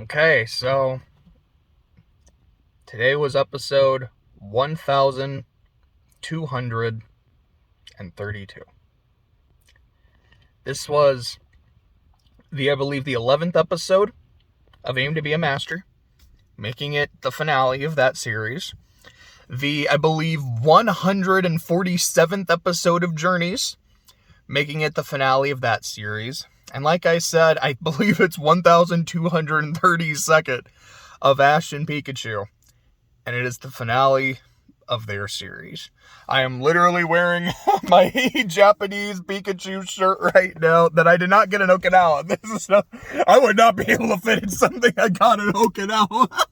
Okay, so today was episode 1232. This was I believe, the 11th episode of Aim to be a Master, making it the finale of that series. I believe, 147th episode of Journeys, making it the finale of that series. And like I said, I believe it's 1232nd of Ash and Pikachu. And it is the finale of their series. I am literally wearing my Japanese Pikachu shirt right now that I did not get in Okinawa. I would not be able to fit in something I got in Okinawa.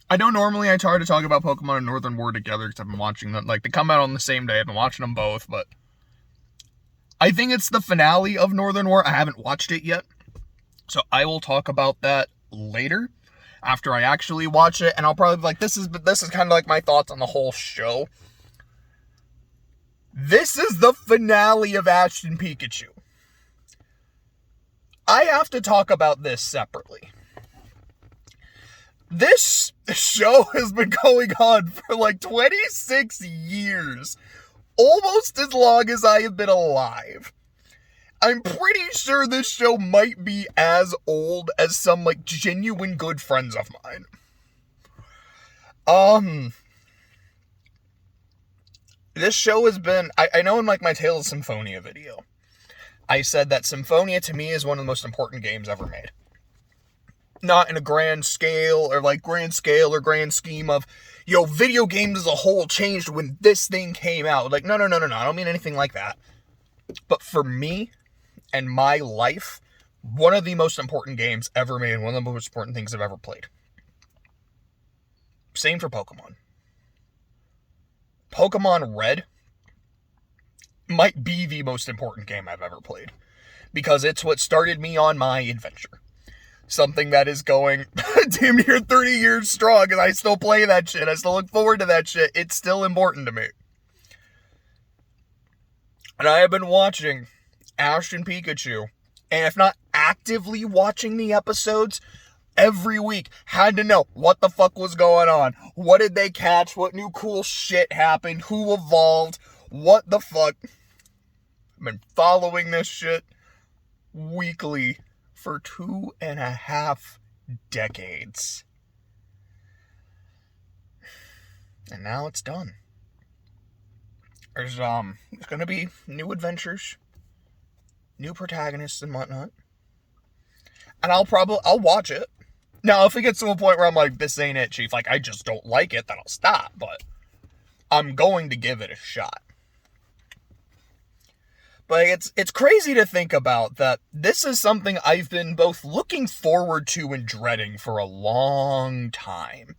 I don't normally try to talk about Pokemon and Northern War together because I've been watching them. Like, they come out on the same day. I've been watching them both, but I think it's the finale of Northern War. I haven't watched it yet, so I will talk about that later after I actually watch it, and I'll probably this is kind of like my thoughts on the whole show. This is the finale of Ash and Pikachu. I have to talk about this separately. This show has been going on for 26 years. Almost as long as I have been alive. I'm pretty sure this show might be as old as some, genuine good friends of mine. This show has been, I know in, my Tale of Symphonia video, I said that Symphonia, to me, is one of the most important games ever made. Not in a grand scale, or grand scheme of, video games as a whole changed when this thing came out. No, I don't mean anything like that. But for me, and my life, one of the most important games ever made, one of the most important things I've ever played. Same for Pokemon. Pokemon Red might be the most important game I've ever played, because it's what started me on my adventure. Something that is going damn near 30 years strong, and I still play that shit. I still look forward to that shit. It's still important to me. And I have been watching Ash and Pikachu, and if not actively watching the episodes, every week had to know what the fuck was going on. What did they catch? What new cool shit happened? Who evolved? What the fuck? I've been following this shit weekly for 2.5 decades. And now it's done. There's gonna be new adventures, new protagonists and whatnot. And I'll watch it. Now, if it gets to a point where I'm like, this ain't it, Chief, I just don't like it, then I'll stop. But I'm going to give it a shot. But it's crazy to think about that this is something I've been both looking forward to and dreading for a long time.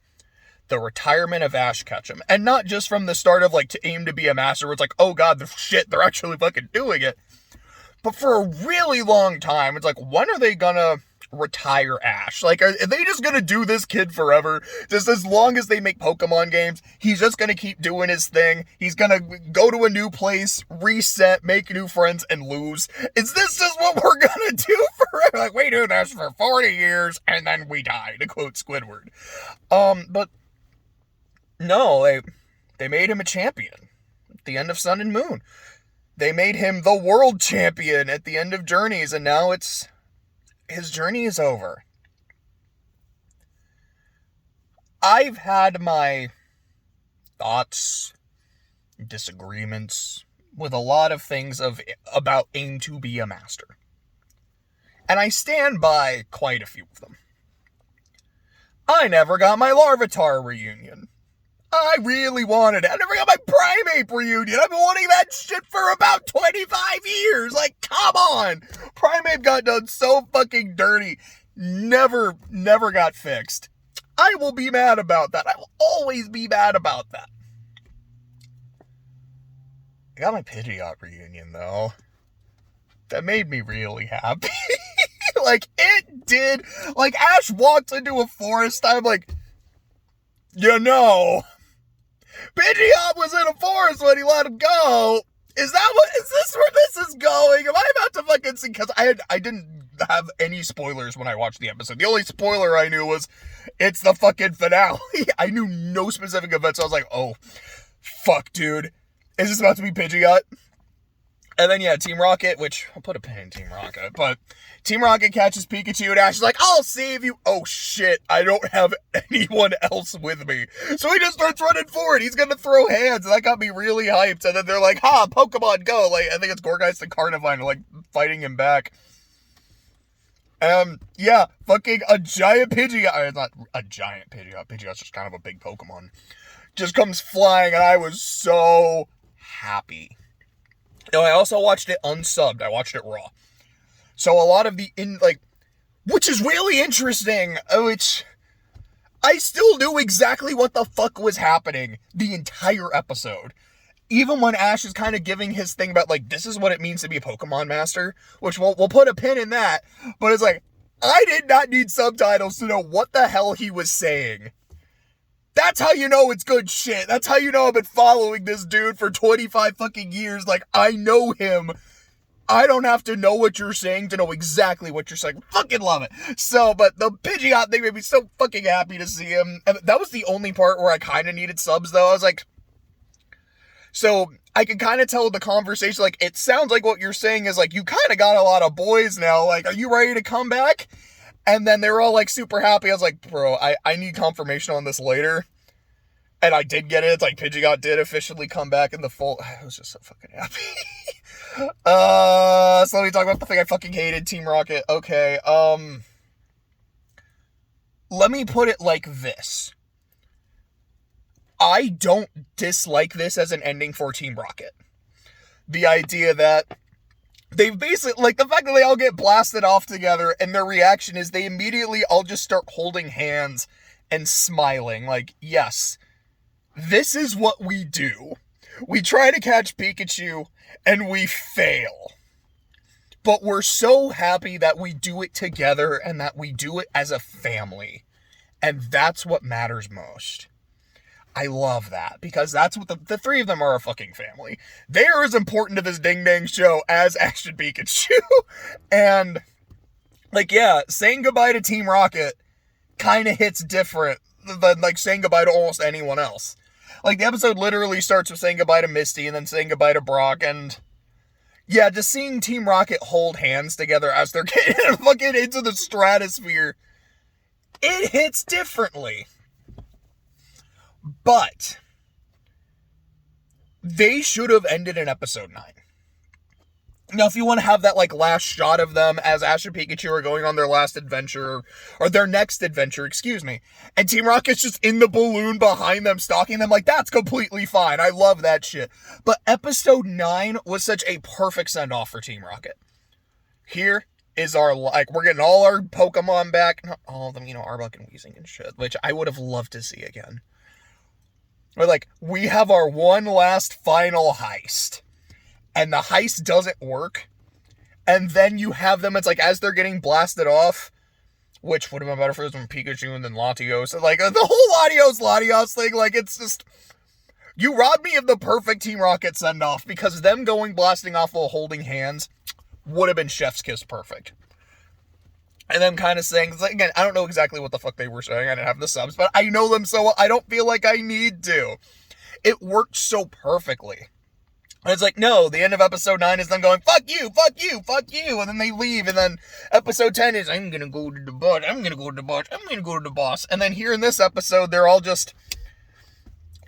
The retirement of Ash Ketchum. And not just from the start of, to Aim to be a Master, where it's oh god, they're actually fucking doing it. But for a really long time, it's when are they gonna retire Ash? Are they just gonna do this kid forever? Just as long as they make Pokemon games, he's just gonna keep doing his thing. He's gonna go to a new place, reset, make new friends, and lose. Is this just what we're gonna do forever? We do this for 40 years, and then we die, to quote Squidward. But no, they made him a champion at the end of Sun and Moon. They made him the world champion at the end of Journeys, and now his journey is over. I've had my thoughts, disagreements with a lot of things about Aim to be a Master. And I stand by quite a few of them. I never got my Larvitar reunion. I really wanted it. I never got my Primeape reunion. I've been wanting that shit for about 25 years. Come on. Primeape got done so fucking dirty. Never got fixed. I will be mad about that. I will always be mad about that. I got my Pidgeot reunion, though. That made me really happy. It did. Ash walked into a forest. I'm Pidgeot was in a forest when he let him go. Is this where this is going? Am I about to fucking sensing, because I didn't have any spoilers when I watched the episode. The only spoiler I knew was it's the fucking finale. I knew no specific events. So I was like, oh, fuck, dude. Is this about to be Pidgeot? And then, yeah, Team Rocket, which I'll put a pin in Team Rocket, but Team Rocket catches Pikachu and Ash is like, I'll save you. Oh, shit, I don't have anyone else with me. So he just starts running forward. He's going to throw hands, and that got me really hyped. And then they're like, ha, Pokemon, go. Like, I think it's Gorgeist and Carnivine, like, fighting him back. Yeah, fucking a giant Pidgeot. It's not a giant Pidgeot. Pidgeot's just kind of a big Pokemon. Just comes flying, and I was so happy. Now, I also watched it unsubbed. I watched it raw. So a lot of which is really interesting, which I still knew exactly what the fuck was happening the entire episode. Even when Ash is kind of giving his thing about, like, this is what it means to be a Pokemon Master, which we'll put a pin in that, but it's like, I did not need subtitles to know what the hell he was saying. That's how you know it's good shit. That's how you know I've been following this dude for 25 fucking years. Like, I know him. I don't have to know what you're saying to know exactly what you're saying. Fucking love it. So, but the Pidgeot thing made me so fucking happy to see him. And that was the only part where I kind of needed subs, though. I was like, so I can kind of tell the conversation, like, it sounds like what you're saying is, like, you kind of got a lot of boys now. Like, are you ready to come back? And then they were all, like, super happy. I was like, bro, I need confirmation on this later. And I did get it. It's like Pidgeot did officially come back in the full... I was just so fucking happy. So let me talk about the thing I fucking hated, Team Rocket. Okay, let me put it like this. I don't dislike this as an ending for Team Rocket. The idea that they've basically, like, the fact that they all get blasted off together and their reaction is they immediately all just start holding hands and smiling. Like, yes, this is what we do. We try to catch Pikachu and we fail. But we're so happy that we do it together and that we do it as a family. And that's what matters most. I love that, because that's what the three of them are a fucking family. They are as important to this ding-dang show as Ash and Pikachu. And, like, yeah, saying goodbye to Team Rocket kind of hits different than, like, saying goodbye to almost anyone else. Like, the episode literally starts with saying goodbye to Misty and then saying goodbye to Brock, and yeah, just seeing Team Rocket hold hands together as they're getting fucking into the stratosphere, it hits differently. But they should have ended in episode 9. Now, if you want to have that, like, last shot of them as Ash and Pikachu are going on their last adventure, or their next adventure, excuse me, and Team Rocket's just in the balloon behind them, stalking them, like, that's completely fine. I love that shit. But episode 9 was such a perfect send-off for Team Rocket. Here is our, like, we're getting all our Pokemon back. Not all of them, you know, Arbok and Weezing and shit, which I would have loved to see again. But, like, we have our one last final heist. And the heist doesn't work. And then you have them, it's like, as they're getting blasted off, which would have been better for them Pikachu and then Latios. Like, the whole Latios thing, like, it's just... You robbed me of the perfect Team Rocket send-off, because them going blasting off while holding hands would have been chef's kiss perfect. And them kind of saying, like, again, I don't know exactly what the fuck they were saying, I didn't have the subs, but I know them so well, I don't feel like I need to. It worked so perfectly. And it's like, no, the end of episode 9 is them going, fuck you, fuck you, fuck you, and then they leave, and then episode 10 is, I'm gonna go to the boss, I'm gonna go to the boss, I'm gonna go to the boss. And then here in this episode, they're all just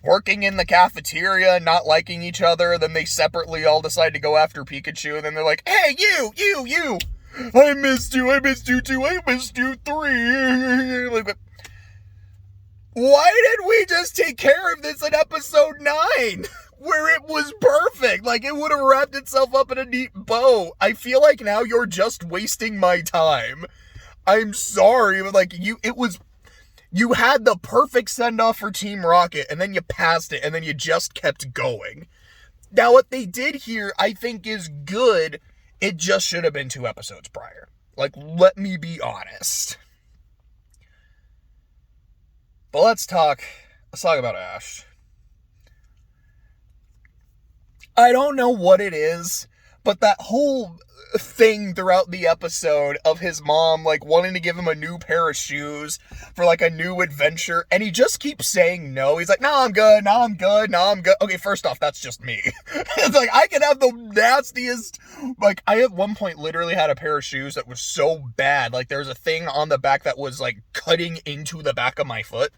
working in the cafeteria, not liking each other, then they separately all decide to go after Pikachu, and then they're like, hey, you, I missed you too, I missed you 3. Like, why did we just take care of this in episode 9? Where it was perfect. Like, it would have wrapped itself up in a neat bow. I feel like now you're just wasting my time. I'm sorry, but, like, you had the perfect send-off for Team Rocket, and then you passed it, and then you just kept going. Now, what they did here, I think, is good. It just should have been 2 episodes prior. Like, let me be honest. But let's talk about Ash. I don't know what it is, but that whole thing throughout the episode of his mom, like, wanting to give him a new pair of shoes for, like, a new adventure, and he just keeps saying no. He's like, no, I'm good, no, I'm good, no, I'm good. Okay, first off, that's just me. It's like, I can have the nastiest, like, I at one point literally had a pair of shoes that was so bad, like, there's a thing on the back that was, like, cutting into the back of my foot,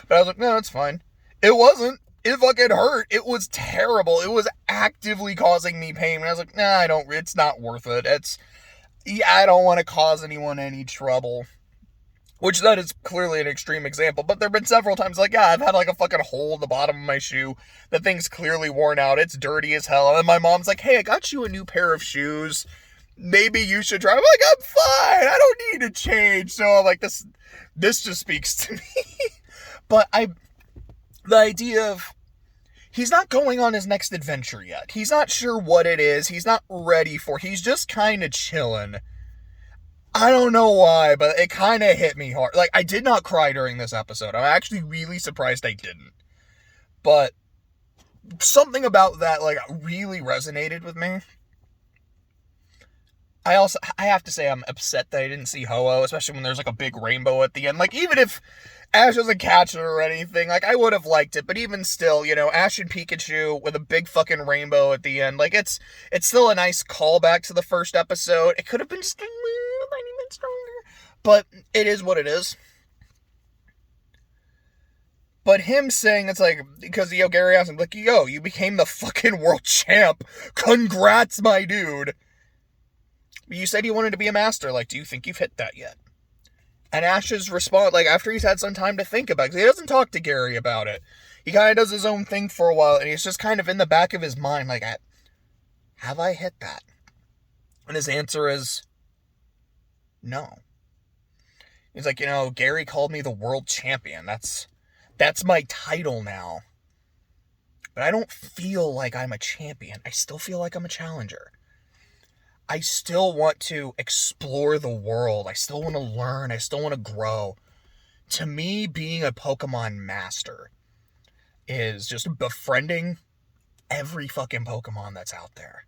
but I was like, no, it's fine. It wasn't. It fucking hurt. It was terrible. It was actively causing me pain. And I was like, nah, it's not worth it. I don't want to cause anyone any trouble. Which that is clearly an extreme example. But there have been several times, like, yeah, I've had like a fucking hole in the bottom of my shoe. The thing's clearly worn out. It's dirty as hell. And my mom's like, hey, I got you a new pair of shoes. Maybe you should try. I'm like, I'm fine. I don't need to change. So I'm like, this just speaks to me. But the idea of, he's not going on his next adventure yet. He's not sure what it is. He's not ready for it. He's just kind of chilling. I don't know why, but it kind of hit me hard. Like, I did not cry during this episode. I'm actually really surprised I didn't. But something about that, like, really resonated with me. I have to say I'm upset that I didn't see Ho-Oh, especially when there's, like, a big rainbow at the end. Like, even if Ash doesn't catch it or anything, like, I would have liked it, but even still, you know, Ash and Pikachu with a big fucking rainbow at the end, like, it's still a nice callback to the first episode. It could have been just a little tiny bit stronger, but it is what it is. But him saying, it's like, because, Gary asked him, like, you became the fucking world champ. Congrats, my dude. You said you wanted to be a master. Like, do you think you've hit that yet? And Ash's response, like, after he's had some time to think about it, because he doesn't talk to Gary about it. He kind of does his own thing for a while, and he's just kind of in the back of his mind, like, have I hit that? And his answer is, no. He's like, Gary called me the world champion. That's my title now. But I don't feel like I'm a champion. I still feel like I'm a challenger. I still want to explore the world. I still want to learn. I still want to grow. To me, being a Pokemon master is just befriending every fucking Pokemon that's out there.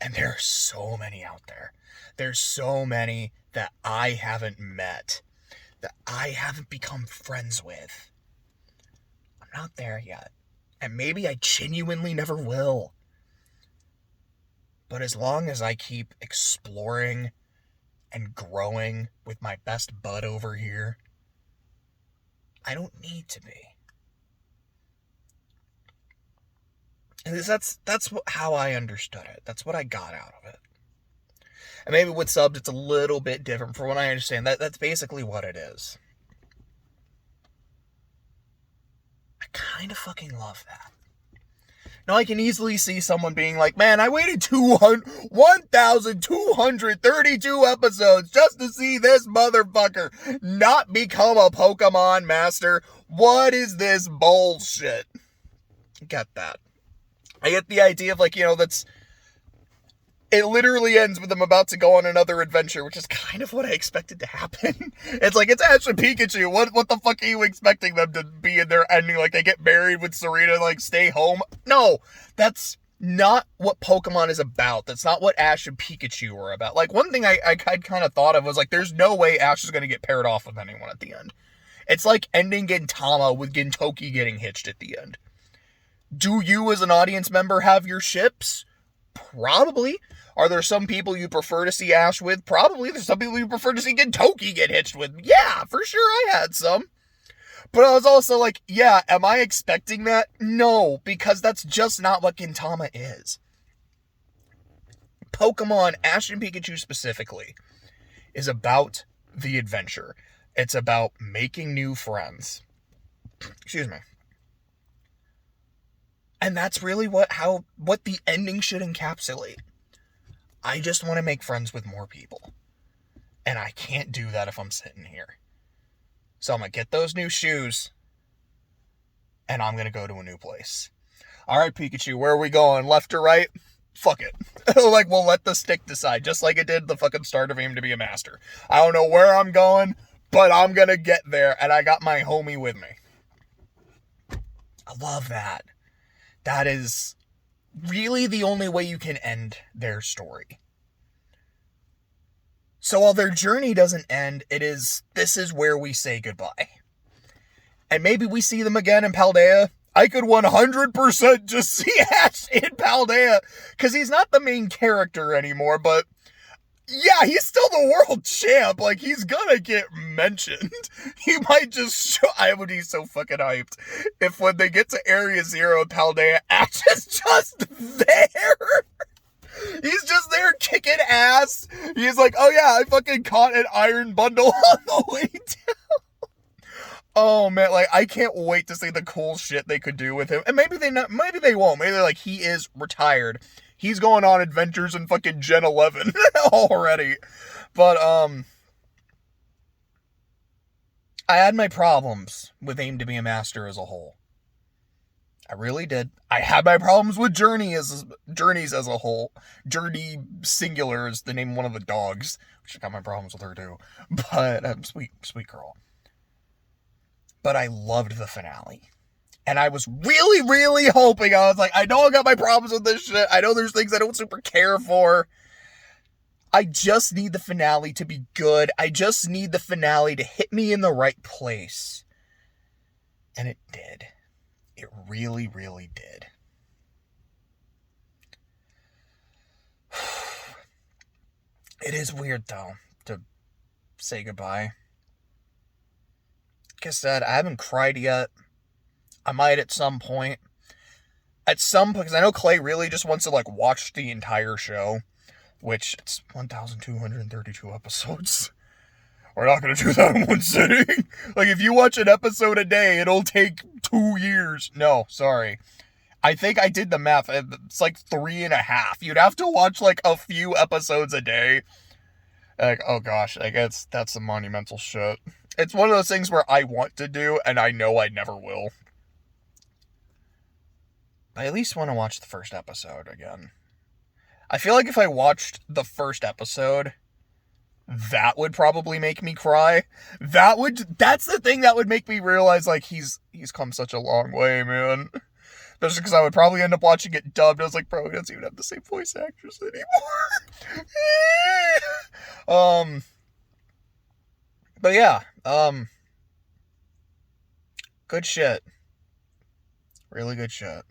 And there are so many out there. There's so many that I haven't met, that I haven't become friends with. I'm not there yet. And maybe I genuinely never will. But as long as I keep exploring and growing with my best bud over here, I don't need to be. And that's how I understood it. That's what I got out of it. And maybe with subs, it's a little bit different. From what I understand, that's basically what it is. I kind of fucking love that. Now, I can easily see someone being like, man, I waited 1,232 episodes just to see this motherfucker not become a Pokemon master. What is this bullshit? I get that. I get the idea of, like, it literally ends with them about to go on another adventure, which is kind of what I expected to happen. It's like, it's Ash and Pikachu. What the fuck are you expecting them to be in their ending? Like, they get married with Serena, like, stay home? No, that's not what Pokemon is about. That's not what Ash and Pikachu are about. Like, one thing I kind of thought of was, like, there's no way Ash is going to get paired off with anyone at the end. It's like ending Gintama with Gintoki getting hitched at the end. Do you, as an audience member, have your ships? Probably. Are there some people you prefer to see Ash with? Probably. There's some people you prefer to see Gintoki get hitched with. Yeah, for sure I had some. But I was also like, yeah, am I expecting that? No, because that's just not what Gintama is. Pokemon, Ash and Pikachu specifically, is about the adventure. It's about making new friends. Excuse me. And that's really what the ending should encapsulate. I just want to make friends with more people. And I can't do that if I'm sitting here. So I'm going to get those new shoes. And I'm going to go to a new place. Alright, Pikachu, where are we going? Left or right? Fuck it. Like, we'll let the stick decide. Just like it did the fucking start of Aim to be a Master. I don't know where I'm going, but I'm going to get there. And I got my homie with me. I love that. That is really the only way you can end their story. So while their journey doesn't end, this is where we say goodbye. And maybe we see them again in Paldea. I could 100% just see Ash in Paldea, because he's not the main character anymore, but yeah, he's still the world champ. Like, he's gonna get mentioned. He might just show. I would be so fucking hyped if when they get to Area Zero in Paldea, Ash is just there. He's just there kicking ass. He's like, oh yeah, I fucking caught an iron bundle on the way down. Oh man, like, I can't wait to see the cool shit they could do with him. And maybe they won't. Maybe they're like, he is retired. He's going on adventures in fucking Gen 11 already. But, I had my problems with Aim to be a Master as a whole. I really did. I had my problems with Journeys as a whole. Journey Singular is the name of one of the dogs, which I got my problems with her too. But, sweet girl. But I loved the finale. And I was really, really hoping, I was like, I know I got my problems with this shit. I know there's things I don't super care for. I just need the finale to be good. I just need the finale to hit me in the right place. And it did. It really, really did. It is weird, though, to say goodbye. Like I said, I haven't cried yet. I might at some point. Because I know Clay really just wants to, like, watch the entire show, which it's 1,232 episodes. We're not going to do that in one sitting. Like, if you watch an episode a day, it'll take 2 years. No, sorry. I think I did the math. It's like 3.5. You'd have to watch, like, a few episodes a day. Like, oh gosh, I guess that's some monumental shit. It's one of those things where I want to do, and I know I never will. I at least want to watch the first episode again. I feel like if I watched the first episode, that would probably make me cry. That's the thing that would make me realize, like, he's come such a long way, man. Especially because I would probably end up watching it dubbed. I was like, bro, he doesn't even have the same voice actress anymore. But yeah, good shit. Really good shit.